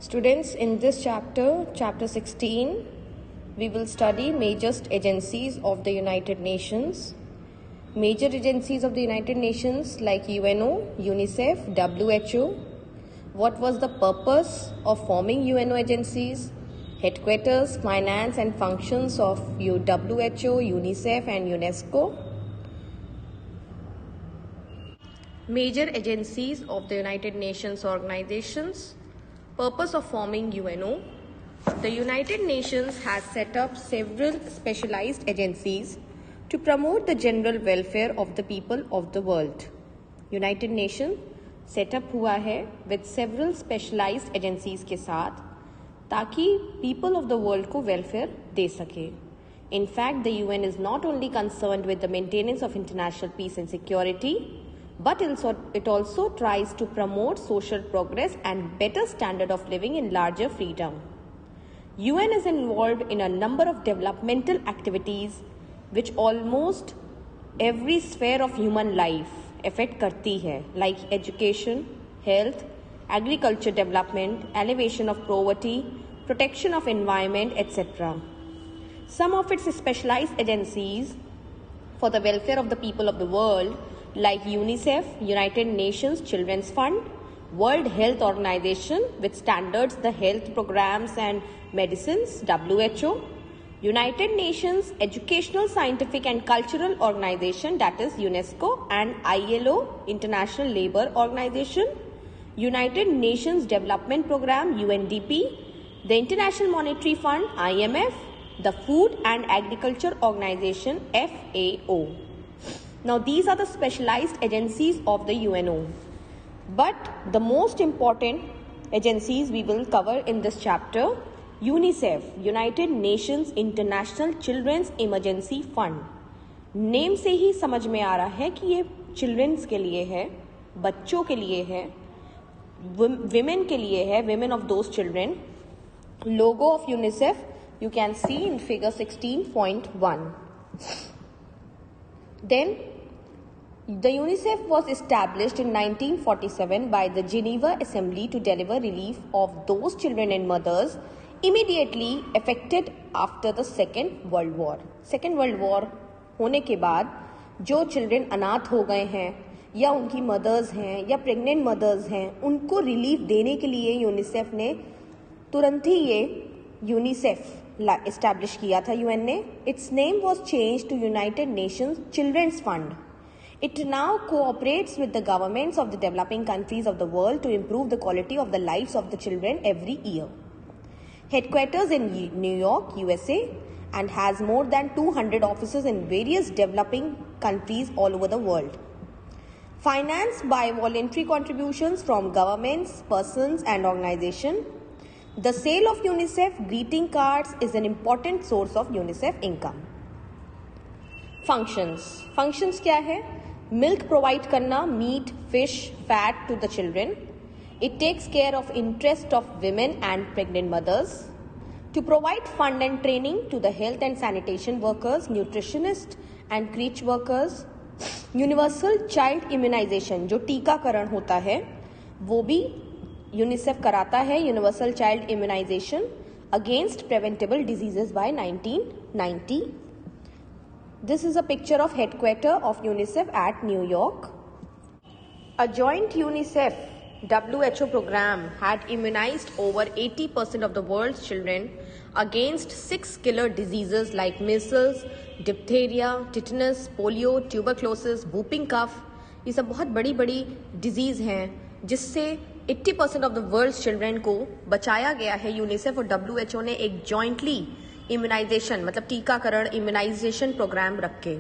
Students, in this chapter 16, we will study major agencies of the United Nations. Major agencies of the United Nations like UNO, UNICEF, WHO. What was the purpose of forming UNO agencies? Headquarters, finance and functions of WHO, UNICEF and UNESCO. Major agencies of the United Nations organizations. Purpose of forming UNO. The United Nations has set up several specialized agencies to promote the general welfare of the people of the world. United Nations set up हुआ है with several specialized agencies के साथ ताकि people of the world को welfare दे सके. In fact, the UN is not only concerned with the maintenance of international peace and security, but it also tries to promote social progress and better standard of living in larger freedom. UN is involved in a number of developmental activities which almost every sphere of human life affect करती है, like education, health, agriculture development, elevation of poverty, protection of environment, etc. Some of its specialized agencies for the welfare of the people of the world like UNICEF, United Nations Children's Fund, World Health Organization, which standards the health programs and medicines, WHO, United Nations Educational, Scientific and Cultural Organization, that is UNESCO, and ILO, International Labour Organization, United Nations Development Programme, UNDP, the International Monetary Fund, IMF, the Food and Agriculture Organization, FAO. Now, these are the specialized agencies of the UNO. But the most important agencies we will cover in this chapter, UNICEF, United Nations International Children's Emergency Fund. Name से ही समझ में आ रहा है कि ये children's के लिए है, बच्चों के लिए है, women के लिए है, women of those children. Logo of UNICEF you can see in figure 16.1. Then the UNICEF was established in 1947 by the Geneva Assembly to deliver relief of those children and mothers immediately affected after the Second World War. Second World War होने के बाद जो children अनाथ हो गए हैं या उनकी मदर्स हैं या प्रेग्नेंट मदर्स हैं उनको रिलीफ देने के लिए यूनिसेफ ने तुरंत ही ये यूनिसेफ एस्टैब्लिश किया था यूएन ने. Its name was changed to United Nations children's fund. It now cooperates with the governments of the developing countries of the world to improve the quality of the lives of the children every year. Headquarters in New York, USA, and has more than 200 offices in various developing countries all over the world. Financed by voluntary contributions from governments, persons, and organizations, the sale of UNICEF greeting cards is an important source of UNICEF income. Functions क्या है? Milk provide करना, meat, fish, fat to the children. It takes care of interest of women and pregnant mothers. To provide fund and training to the health and sanitation workers, nutritionists and creche workers. Universal child immunization जो टीकाकरण होता है वो भी UNICEF कराता है. Universal child immunization against preventable diseases by 1990. This is a picture of headquarters of UNICEF at New York. A joint UNICEF-WHO program had immunized over 80% of the world's children against 6 killer diseases like measles, diphtheria, tetanus, polio, tuberculosis, whooping cough. ये सब बहुत बड़ी disease हैं जिससे 80% of the world's children को बचाया गया है. यूनिसेफ और WHO ने एक जॉइंटली इम्यूनाइजेशन मतलब टीकाकरण इम्यूनाइजेशन प्रोग्राम रख के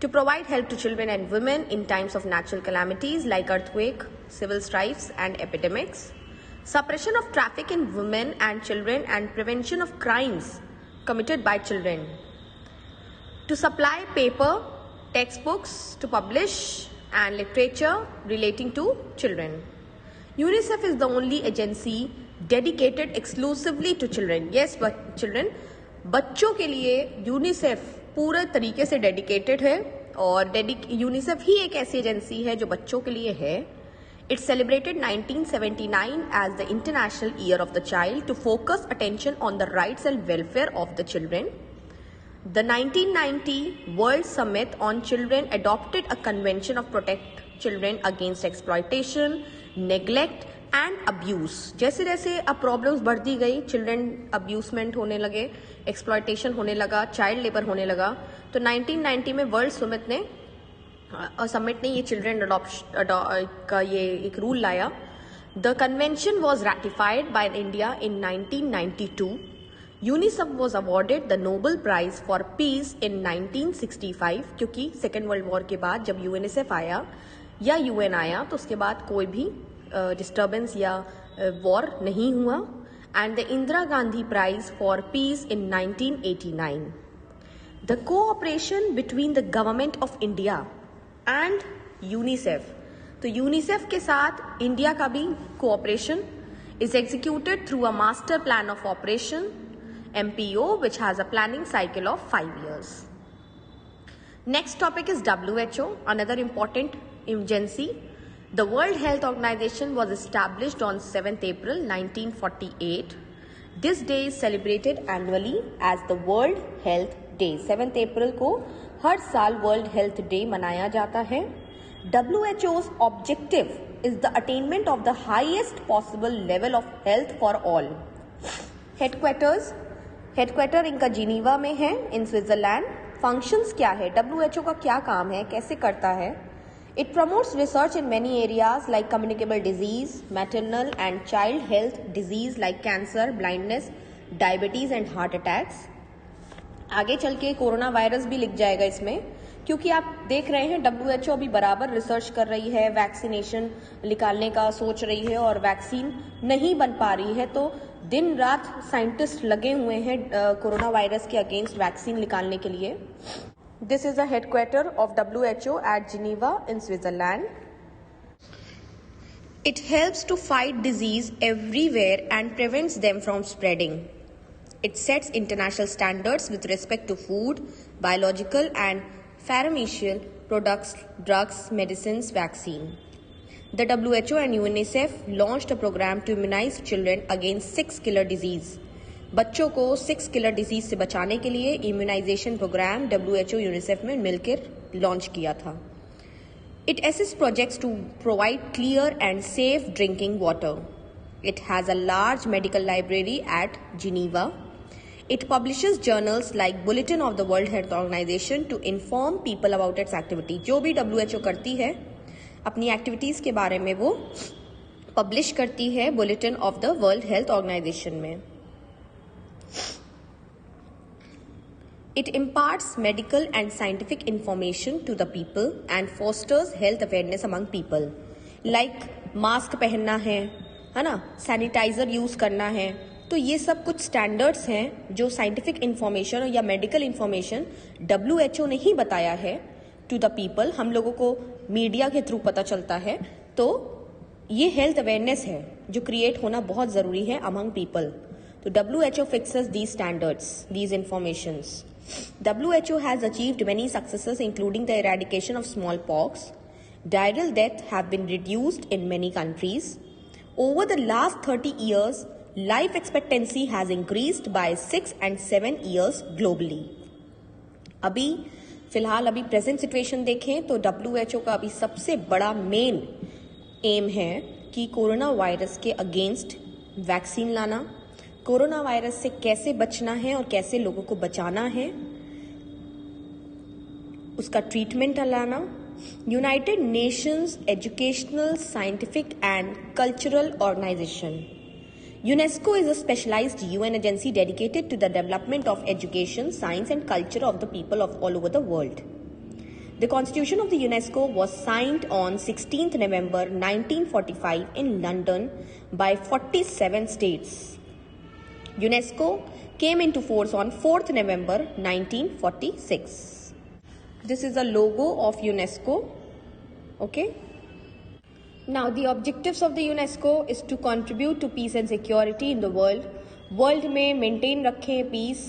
to provide help to children and women in times of natural calamities like earthquake, civil strifes and epidemics, suppression of traffic in women and children and prevention of crimes committed by children, to supply paper, text books to publish and literature relating to children. UNICEF is the only agency dedicated exclusively to children. Yes, but children, बच्चों के लिए UNICEF पूरे तरीके से dedicated है और UNICEF ही एक ऐसी एजेंसी है जो बच्चों के लिए है. It celebrated 1979 as the International Year of the Child to focus attention on the rights and welfare of the children. The 1990 World Summit on Children adopted a convention of protect children against exploitation, neglect and abuse. जैसे जैसे अब problems बढ़ती गई, children अब्यूसमेंट होने लगे, exploitation होने लगा, child labour होने लगा, तो 1990 में वर्ल्ड समिट ने ये चिल्ड्रन अडॉप्शन का ये एक रूल लाया. The convention was ratified by India in 1992. UNICEF was awarded the Nobel prize for peace in 1965, क्योंकि सेकेंड वर्ल्ड वॉर के बाद जब यूएनएसएफ आया या यूएन आया तो उसके बाद कोई भी डिस्टर्बेंस या वॉर नहीं हुआ. And the Indira Gandhi prize for peace in 1989. The cooperation between the government of India and UNICEF, तो यूनिसेफ के साथ इंडिया का भी cooperation is executed through a master plan of operation MPO, which has a planning cycle of 5 years. Next topic is WHO, another important agency. The World Health Organization was established on 7th April 1948. This day is celebrated annually as the World Health Day. 7th April को हर साल World Health Day मनाया जाता है. WHO's objective is the attainment of the highest possible level of health for all. Headquarter इनका Geneva में है in Switzerland. Functions क्या है, WHO का क्या काम है, कैसे करता है? It promotes research in many areas like communicable disease, maternal and child health disease like cancer, blindness, diabetes and heart attacks. आगे चल के कोरोना वायरस भी लिख जाएगा इसमें, क्योंकि आप देख रहे हैं WHO अभी बराबर रिसर्च कर रही है, वैक्सीनेशन निकालने का सोच रही है और वैक्सीन नहीं बन पा रही है, तो दिन रात साइंटिस्ट लगे हुए हैं कोरोना वायरस के अगेंस्ट वैक्सीन निकालने के लिए. This is the headquarter of WHO at Geneva in Switzerland. It helps to fight disease everywhere and prevents them from spreading. It sets international standards with respect to food, biological and pharmaceutical products, drugs, medicines, vaccine. The WHO and UNICEF launched a program to immunize children against 6 killer disease. बच्चों को 6 killer disease से बचाने के लिए immunization program WHO UNICEF में मिलकर launch किया था. It assists projects to provide clear and safe drinking water. It has a large medical library at Geneva. It publishes journals like Bulletin of the World Health Organization to inform people about its activity. जो भी WHO करती है अपनी activities के बारे में वो publish करती है bulletin of the world health organization में. It imparts medical and scientific information to the people and fosters health awareness among people. Like mask पहनना है ना, सैनिटाइजर यूज करना है, तो ये सब कुछ स्टैंडर्ड्स हैं जो साइंटिफिक इंफॉर्मेशन या मेडिकल इंफॉर्मेशन WHO ने ही बताया है टू द पीपल. हम लोगों को मीडिया के थ्रू पता चलता है, तो ये हेल्थ अवेयरनेस है जो क्रिएट होना बहुत जरूरी है अमंग पीपल. तो WHO fixes these standards, these informations. WHO has achieved many successes including the eradication of smallpox. Diarrheal deaths have been reduced in many countries. Over the last 30 years, life expectancy has increased by 6 and 7 years globally. अभी फिलहाल अभी present situation देखें तो WHO का अभी सबसे बड़ा main M है कि कोरोना वायरस के अगेंस्ट वैक्सीन लाना, कोरोना वायरस से कैसे बचना है और कैसे लोगों को बचाना है, उसका ट्रीटमेंट लाना. United Nations educational, scientific and cultural organization. UNESCO is a specialized UN agency dedicated to the development of education, science and culture of the people of all over the world. The constitution of the UNESCO was signed on 16th November 1945 in London by 47 states. UNESCO came into force on 4th November 1946. This is a logo of UNESCO. Okay. Now, the objectives of the UNESCO is to contribute to peace and security in the world. World में maintain रखें peace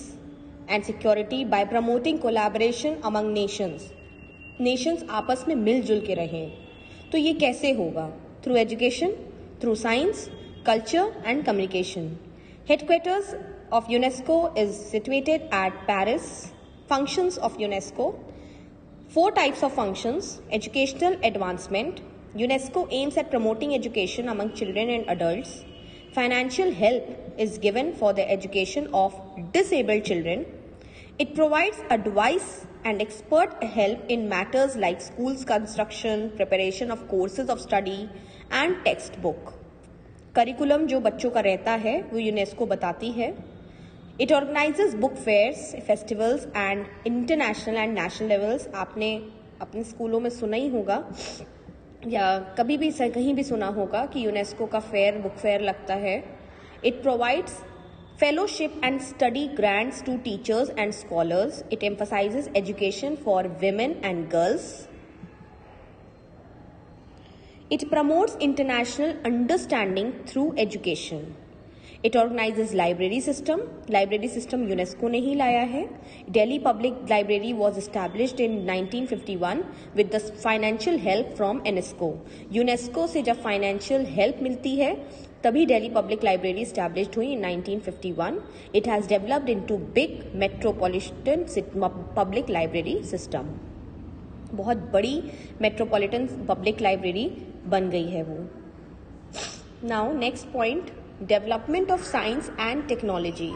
and security by promoting collaboration among nations. Nations आपस में मिलजुल के रहें. तो ये कैसे होगा? through education, through science, culture and communication. Headquarters of UNESCO is situated at Paris. Functions of UNESCO: 4 types of functions. Educational advancement. UNESCO aims at promoting education among children and adults. Financial help is given for the education of disabled children. It provides advice and expert help in matters like schools construction, preparation of courses of study and textbook. Curriculum जो बच्चों का रहता है वो UNESCO बताती है. It organizes book fairs, festivals and international and national levels. आपने अपने स्कूलों में सुना ही होगा या कभी भी कहीं भी सुना होगा कि यूनेस्को का फेयर, बुक फेयर लगता है. It provides fellowship and study grants to teachers and scholars. It emphasizes education for women and girls. It promotes international understanding through education. It organizes library system. Library system UNESCO ने ही लाया है. Delhi Public Library was established in 1951 with the financial help from UNESCO. UNESCO से जब financial help मिलती है तभी Delhi Public Library established हुई in 1951. It has developed into big metropolitan public library system. बहुत बड़ी मेट्रोपॉलिटन पब्लिक लाइब्रेरी बन गई है वो. Now next point, development of science and technology.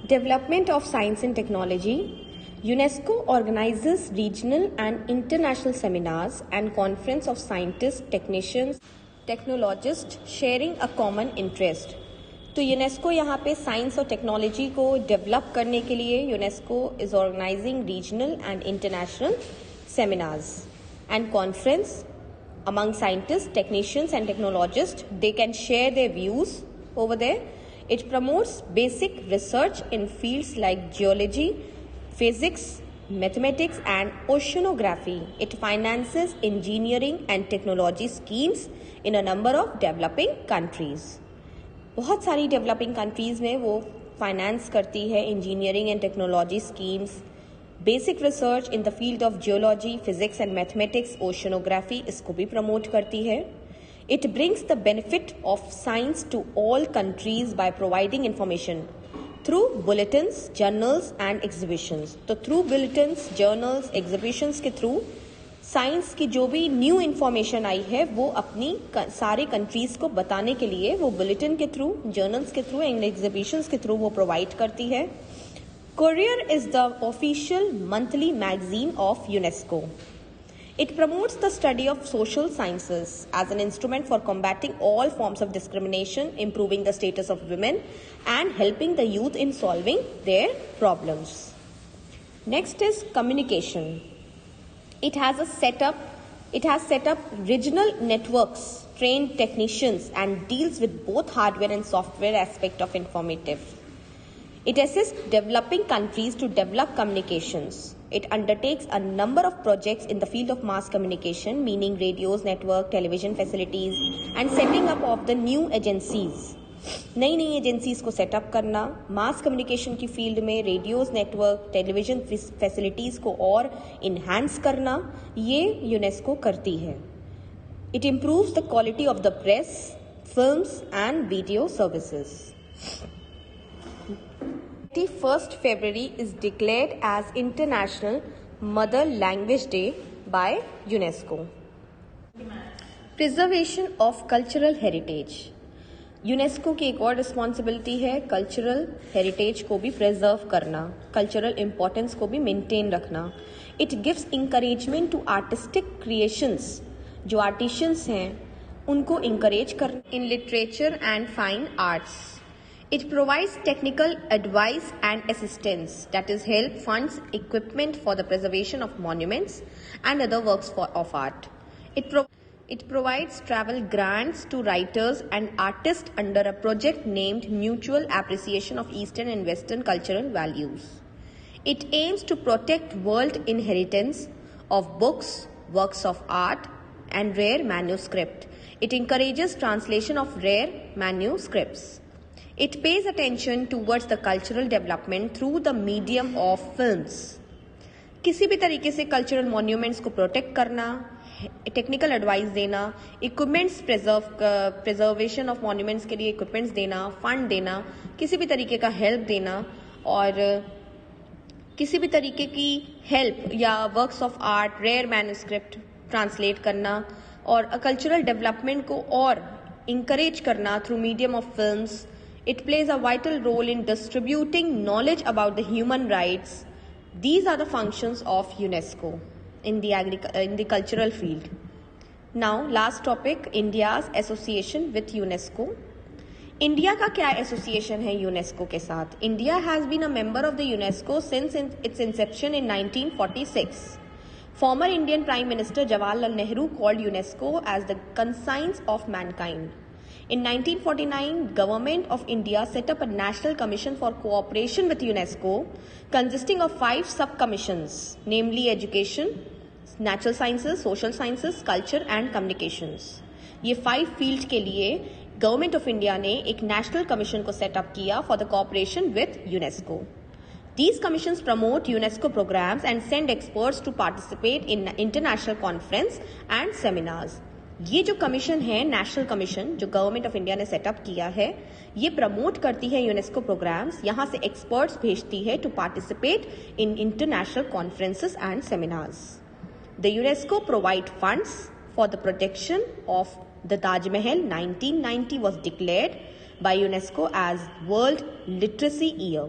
Development of science and technology. UNESCO organises regional and international seminars and conference of scientist, technicians, technologist sharing a common interest. तो UNESCO यहाँ पे science और technology को develop करने के लिए UNESCO is organizing regional and international seminars and conference among scientists, technicians and technologists. They can share their views over there. It promotes basic research in fields like geology, physics, mathematics and oceanography. It finances engineering and technology schemes in a number of developing countries. बहुत सारी developing countries में वो finance करती है engineering and technology schemes. Basic research in the field of geology, physics and mathematics, oceanography, इसको भी promote करती है. It brings the benefit of science to all countries by providing information through bulletins, journals and exhibitions. तो through bulletins, journals, exhibitions के through science की जो भी new information आई है वो अपनी सारे कंट्रीज को बताने के लिए वो बुलेटिन के थ्रू, जर्नल्स के थ्रू एंड एग्जीबिशंस के थ्रू वो प्रोवाइड करती है. Courier is the official monthly magazine of UNESCO. It promotes the study of social sciences as an instrument for combating all forms of discrimination, improving the status of women, and helping the youth in solving their problems. Next is communication. It has set up regional networks, trained technicians, and deals with both hardware and software aspect of informative. It assists developing countries to develop communications. It undertakes a number of projects in the field of mass communication, meaning radios, network, television facilities, and setting up of the new agencies. नई नई agencies को setup करना, mass communication की field में radios, network, television facilities को और enhance करना, ये यूनेस्को करती है. It improves the quality of the press, films and video services. 31st February is declared as International Mother Language Day by UNESCO. Preservation of Cultural Heritage. UNESCO की एक और responsibility है कल्चरल हेरिटेज को भी preserve करना, cultural importance को भी maintain रखना. It gives encouragement to artistic creations. जो आर्टिशियंस हैं उनको इंकरेज करना in literature and fine arts. It provides technical advice and assistance, that is help, funds, equipment for the preservation of monuments and other works of art. It provides travel grants to writers and artists under a project named Mutual Appreciation of Eastern and Western Cultural Values. It aims to protect world inheritance of books, works of art and rare manuscript. It encourages translation of rare manuscripts. It pays attention towards the cultural development through the medium of films. किसी भी तरीके से cultural monuments को protect करना, technical advice देना, equipments preservation of monuments के लिए equipments देना, फंड देना, किसी भी तरीके का हेल्प देना और किसी भी तरीके की हेल्प या works of art, rare manuscript translate करना और कल्चरल डेवलपमेंट को और इंकरेज करना through medium of films. It plays a vital role in distributing knowledge about the human rights. These are the functions of UNESCO in the cultural field. Now, last topic, India's association with UNESCO. India का क्या association है UNESCO के साथ? India has been a member of the UNESCO since its inception in 1946. Former Indian Prime Minister Jawaharlal Nehru called UNESCO as the conscience of mankind. In 1949, Government of India set up a National Commission for Cooperation with UNESCO, consisting of 5 sub-commissions, namely Education, Natural Sciences, Social Sciences, Culture and Communications. ये 5 field के लिए government of India ने एक national commission को setup किया for the cooperation with UNESCO. These commissions promote UNESCO programs and send experts to participate in international conference and seminars. ये जो commission है, नेशनल कमीशन जो गवर्नमेंट ऑफ इंडिया ने setup किया है, ये प्रमोट करती है यूनेस्को प्रोग्राम्स, यहाँ से एक्सपर्ट्स भेजती है to participate in international conferences and seminars. The UNESCO provide funds for the protection of the Taj Mahal. 1990 was declared by UNESCO as World Literacy Year.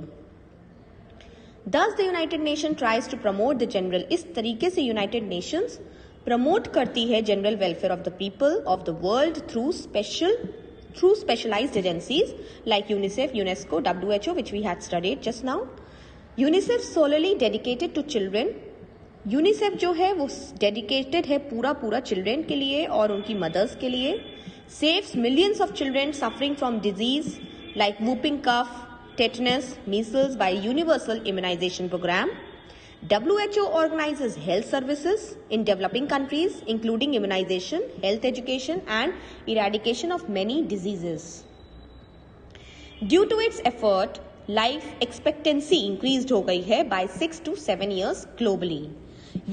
Thus the United Nations tries to promote the general. इस तरीके से United Nations promote करती है general welfare of the people of the world through specialized agencies like UNICEF, UNESCO, WHO, which we had studied just now. UNICEF solely dedicated to children. UNICEF जो है वो dedicated है पूरा children के लिए और उनकी मदर्स के लिए. Saves millions of children suffering from disease like whooping cough, tetanus, measles by universal immunization program. WHO organizes health services in developing countries, including immunization, health education, and eradication of many diseases. Due to its effort, life expectancy increased हो गई है by 6 to 7 years globally.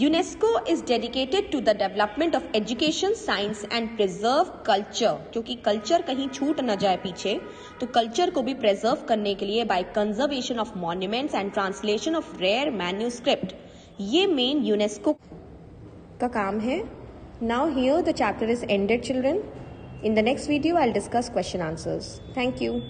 UNESCO is dedicated to the development of education, science and preserve culture. क्योंकि culture कहीं छूट न जाए पीछे, तो कल्चर को भी प्रिजर्व करने के लिए by conservation of monuments and translation of rare manuscript. ये मेन यूनेस्को का काम है. Now here the chapter is ended, children. In the next video I'll discuss question answers. Thank you.